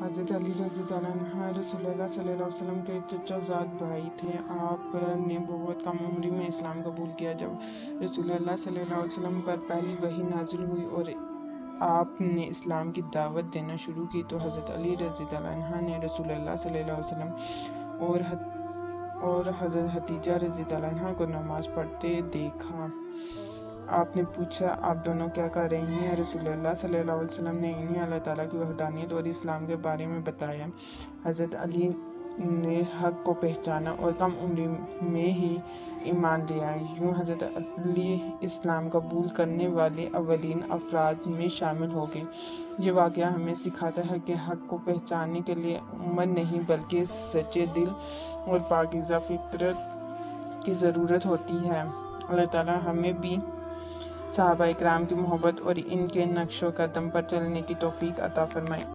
حضرت علی رضی اللہ عنہ رسول اللہ صلی اللہ علیہ وسلم کے چچا زاد بھائی تھے۔ آپ نے بہت کم عمری میں اسلام قبول کیا۔ جب رسول اللہ صلی اللہ علیہ وسلم پر پہلی وحی نازل ہوئی اور آپ نے اسلام کی دعوت دینا شروع کی تو حضرت علی رضی اللہ عنہ نے رسول اللہ صلی اللہ علیہ وسلم اور حضرت خدیجہ رضی اللہ عنہا کو نماز پڑھتے دیکھا۔ آپ نے پوچھا، آپ دونوں کیا کر رہی ہیں؟ رسول اللہ صلی اللہ علیہ وسلم نے انہیں اللہ تعالیٰ کی وحدانیت اور اسلام کے بارے میں بتایا۔ حضرت علی نے حق کو پہچانا اور کم عمری میں ہی ایمان لے آئے۔ یوں حضرت علی اسلام قبول کرنے والے اولین افراد میں شامل ہو گئے۔ یہ واقعہ ہمیں سکھاتا ہے کہ حق کو پہچاننے کے لیے عمر نہیں بلکہ سچے دل اور پاکیزہ فطرت کی ضرورت ہوتی ہے۔ اللہ تعالیٰ ہمیں بھی صحابہ کرام کی محبت اور ان کے نقش و قدم پر چلنے کی توفیق عطا فرمائے۔